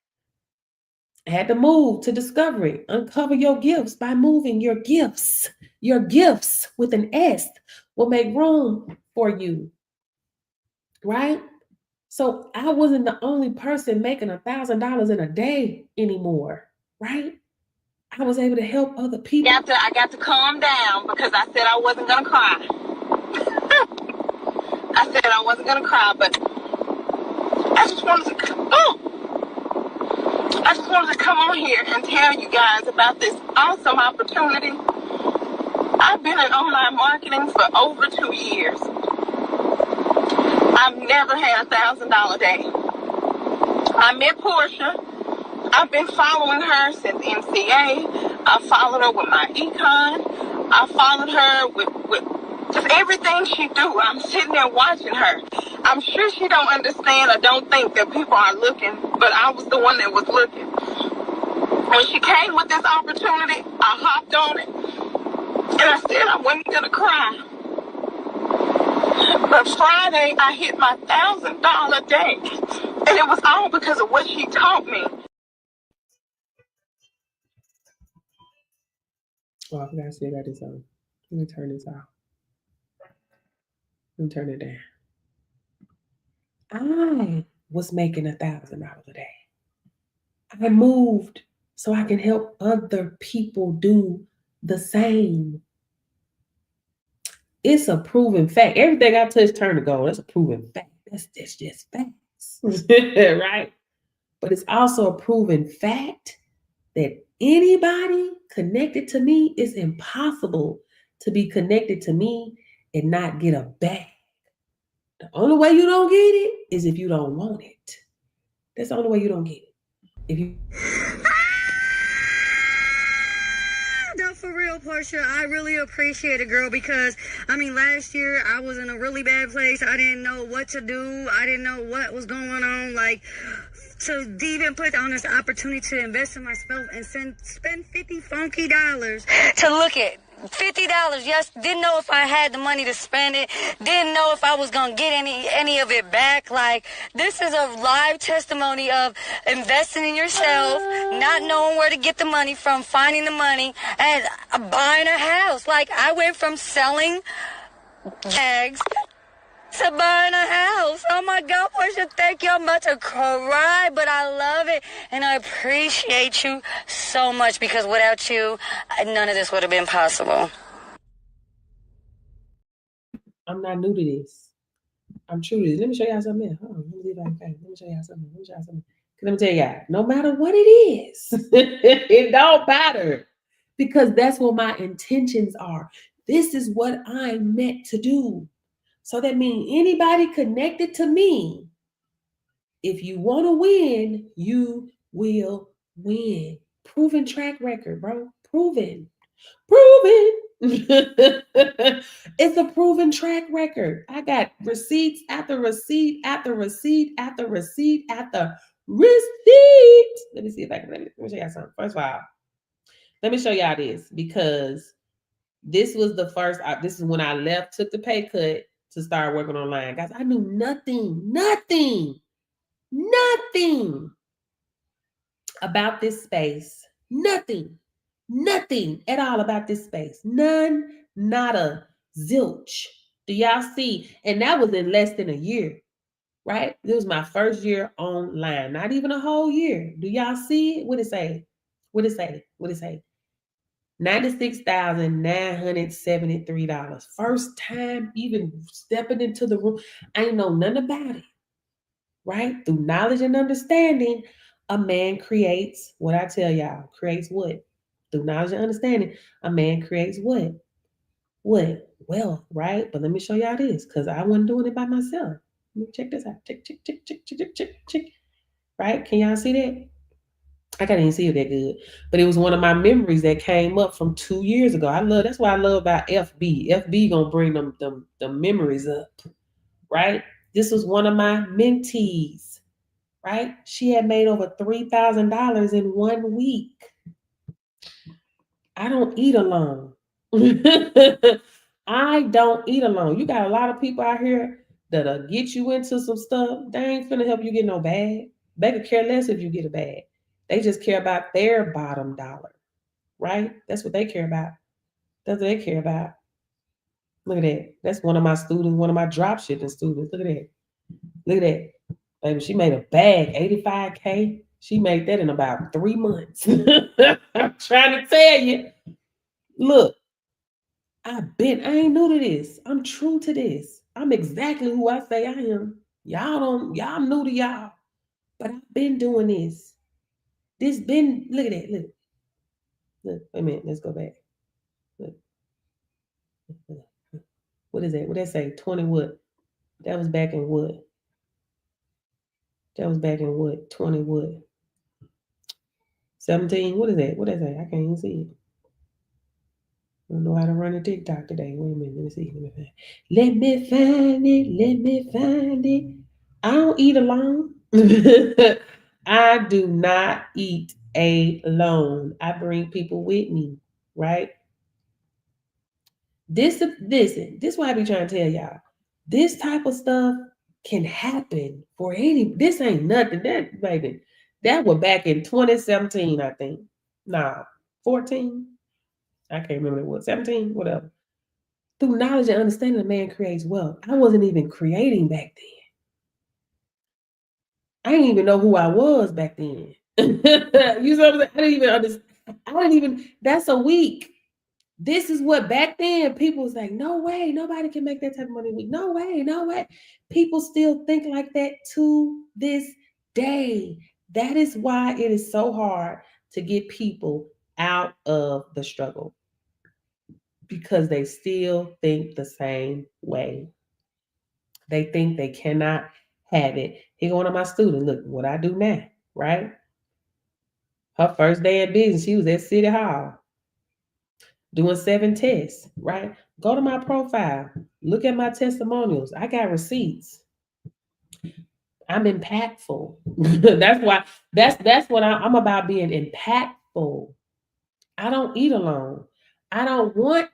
[SPEAKER 2] I had to move to discovery, uncover your gifts by moving your gifts. Your gifts with an S will make room for you, right? So I wasn't the only person making $1,000 in a day anymore, right? I was able to help other people.
[SPEAKER 3] I got to calm down because I said I wasn't gonna cry. I said I wasn't gonna cry, but I just wanted to come on here and tell you guys about this awesome opportunity. I've been in online marketing for over 2 years. I've never had $1,000 a day. I met Portia. I've been following her since NCA. I followed her with my econ. I followed her with just everything she do. I'm sitting there watching her. I'm sure she don't understand or don't think that people are looking, but I was the one that was looking. When she came with this opportunity, I hopped on it. And I said I wasn't going to cry. But Friday, I hit my $1,000 day. And it was all because of what she taught me.
[SPEAKER 2] Oh, I forgot to say that is on. Let me turn this off. Let me turn it down. I was making $1,000 a day. I moved so I can help other people do the same. It's a proven fact. Everything I touch turn to gold. That's a proven fact. That's just facts, right? But it's also a proven fact that anybody connected to me, it's impossible to be connected to me and not get a bag. The only way you don't get it is if you don't want it. That's the only way you don't get it. If you
[SPEAKER 4] No, for real, Portia, I really appreciate it, girl, because, I mean, last year I was in a really bad place. I didn't know what to do. I didn't know what was going on. Like, to even put on this opportunity to invest in myself and spend $50 funky dollars to look at. $50, yes, didn't know if I had the money to spend it, didn't know if I was gonna get any of it back. Like, this is a live testimony of investing in yourself, not knowing where to get the money from, finding the money, and buying a house. Like, I went from selling bags to buying a house. Oh my God, Portia, thank you. I'm about to cry, but I love it. And I appreciate you so much because without you, none of this would have been possible.
[SPEAKER 2] I'm not new to this. I'm true to this. Let me show y'all something else. Hold on, let me see if I can find it. Let me show y'all something. Let me tell y'all, no matter what it is, it don't matter. Because that's what my intentions are. This is what I'm meant to do. So that means anybody connected to me, if you want to win, you will win. Proven track record, bro. Proven. It's a proven track record. I got receipts after receipt after receipt after receipt after receipt. Let me see if I can, let me show y'all something. First of all, let me show y'all this because this was the first, this is when I left, took the pay cut to start working online. Guys, I knew nothing about this space. Nothing at all about this space. None, nada, zilch. Do y'all see? And that was in less than a year, right? It was my first year online, not even a whole year. Do y'all see it? What it say? $96,973. First time even stepping into the room. I ain't know nothing about it, right? Through knowledge and understanding, a man creates what I tell y'all. Creates what? Through knowledge and understanding, a man creates what? Wealth, right? But let me show y'all this because I wasn't doing it by myself. Let me check this out. Check. Right? Can y'all see that? I can't even see it that good. But it was one of my memories that came up from 2 years ago. That's what I love about FB. FB gonna bring them memories up, right? This was one of my mentees, right? She had made over $3,000 in 1 week. I don't eat alone. I don't eat alone. You got a lot of people out here that'll get you into some stuff. They ain't finna help you get no bag. They could care less if you get a bag. They just care about their bottom dollar, right? That's what they care about. That's what they care about. Look at that. That's one of my students, one of my drop shipping students. Look at that. Look at that. Baby, she made a bag, 85K. She made that in about 3 months. I'm trying to tell you. Look, I ain't new to this. I'm true to this. I'm exactly who I say I am. Y'all new to y'all. But I've been doing this. Look at that, look. Look, wait a minute, let's go back. Look. What is that? What did that say? 20 what? That was back in what? 20 what? 17? What is that? What did that say? I can't even see it. I don't know how to run a TikTok today. Wait a minute. Let me see. Let me find it. I don't eat alone. I do not eat alone. I bring people with me, right? This is why I be trying to tell y'all. This type of stuff can happen for any. This ain't nothing. That baby, that was back in 2017, I think. Nah, 14. I can't remember what, 17, whatever. Through knowledge and understanding, a man creates wealth. I wasn't even creating back then. I didn't even know who I was back then. You know what I'm saying? I didn't even understand. That's a week. This is what back then people was like, no way, nobody can make that type of money a week. No way. People still think like that to this day. That is why it is so hard to get people out of the struggle. Because they still think the same way. They think they cannot have it. Here, one of my students, look what I do now, right? Her first day in business, she was at City Hall doing 7 tests, right? Go to my profile, look at my testimonials. I got receipts. I'm impactful. That's what I'm about, being impactful. I don't eat alone. I don't want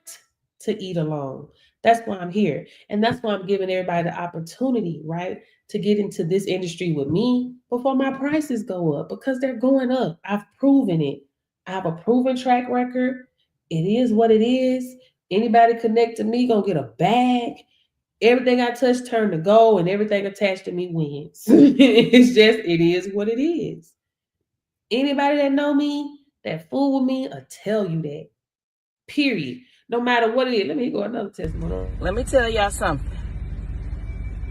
[SPEAKER 2] to eat alone. That's why I'm here. And that's why I'm giving everybody the opportunity, right, to get into this industry with me before my prices go up, because they're going up. I've proven it. I have a proven track record. It is what it is. Anybody connect to me gonna get a bag. Everything I touch turn to gold, and everything attached to me wins. It is what it is. Anybody that know me, that fool with me, I'll tell you that. Period. No matter what it is. Let me go another testimony.
[SPEAKER 5] Let me tell y'all something.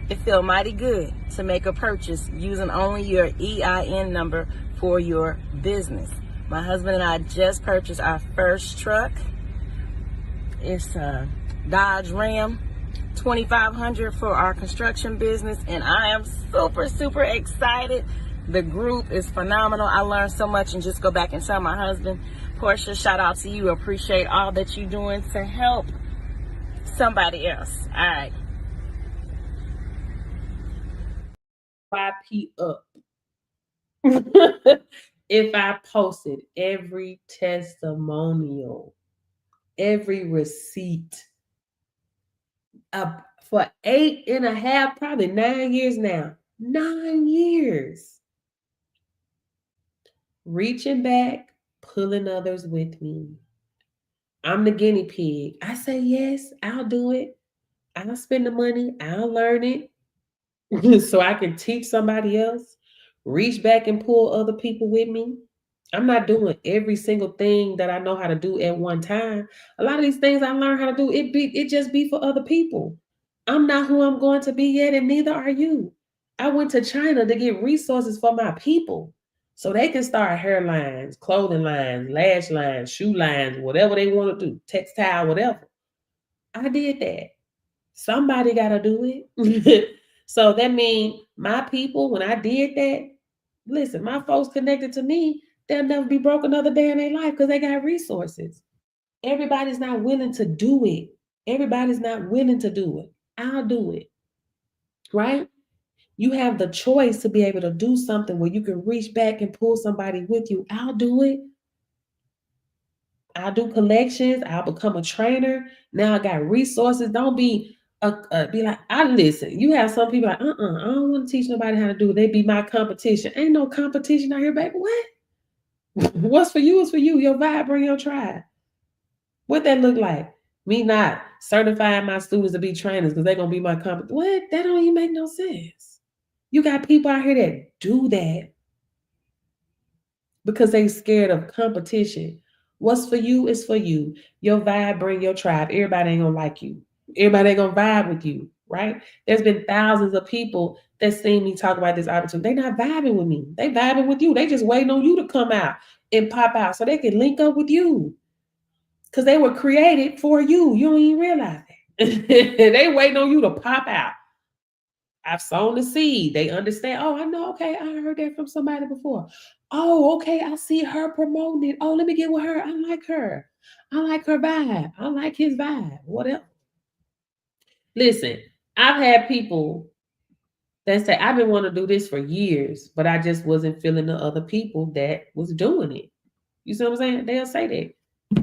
[SPEAKER 5] It feels mighty good to make a purchase using only your EIN number for your business. My husband and I just purchased our first truck. It's a Dodge Ram 2500 for our construction business, and I am super excited. The group is phenomenal. I learned so much, and just go back and tell my husband, Portia, shout out to you. Appreciate all that you're doing to help somebody else. All right.
[SPEAKER 2] YP up. If I posted every testimonial, every receipt for 8.5, probably 9 years now. 9 years. Reaching back, pulling others with me. I'm the guinea pig. I say yes, I'll do it. I'll spend the money. I'll learn it so I can teach somebody else. Reach back and pull other people with me. I'm not doing every single thing that I know how to do at one time. A lot of these things I learned how to do, it just be for other people. I'm not who I'm going to be yet, and neither are you. I went to China to get resources for my people so they can start hair lines, clothing lines, lash lines, shoe lines, whatever they want to do, textile, whatever. I did that. Somebody got to do it. So that means my people, when I did that, listen, my folks connected to me, they'll never be broke another day in their life because they got resources. Everybody's not willing to do it. Everybody's not willing to do it. I'll do it. Right? You have the choice to be able to do something where you can reach back and pull somebody with you. I'll do it. I'll do collections. I'll become a trainer. Now I got resources. Don't be be like, I listen. You have some people like, I don't want to teach nobody how to do it. They be my competition. Ain't no competition out here, baby. What? What's for you is for you. Your vibe, bring your tribe. What that look like? Me not certifying my students to be trainers because they're gonna be my competition. What? That don't even make no sense. You got people out here that do that because they scared of competition. What's for you is for you. Your vibe, bring your tribe. Everybody ain't gonna like you. Everybody ain't gonna vibe with you, right? There's been thousands of people that seen me talk about this opportunity. They not vibing with me. They vibing with you. They just waiting on you to come out and pop out so they can link up with you. Because they were created for you. You don't even realize it. They waiting on you to pop out. I've sown the seed. They understand. Oh, I know. Okay, I heard that from somebody before. Oh, okay, I see her promoting it. Oh, let me get with her. I like her. I like her vibe. I like his vibe. Whatever. Listen, I've had people that say, I've been wanting to do this for years, but I just wasn't feeling the other people that was doing it. You see what I'm saying? They'll say that.